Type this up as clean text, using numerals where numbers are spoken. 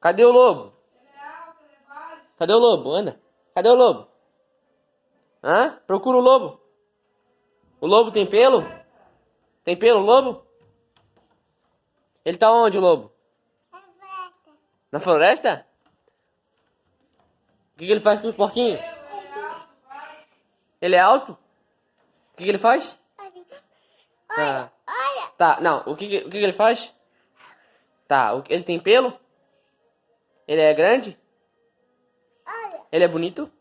Cadê o lobo? Cadê o lobo? Anda. Cadê o lobo? Hã? Procura o lobo. O lobo tem pelo? Tem pelo, o lobo? Ele tá onde, o lobo? Na floresta? O que ele faz com os porquinhos? Ele é alto? O que ele faz? Tá. Tá, não. O que ele faz? Tá, ele tem pelo? Ele é grande? Ele é bonito?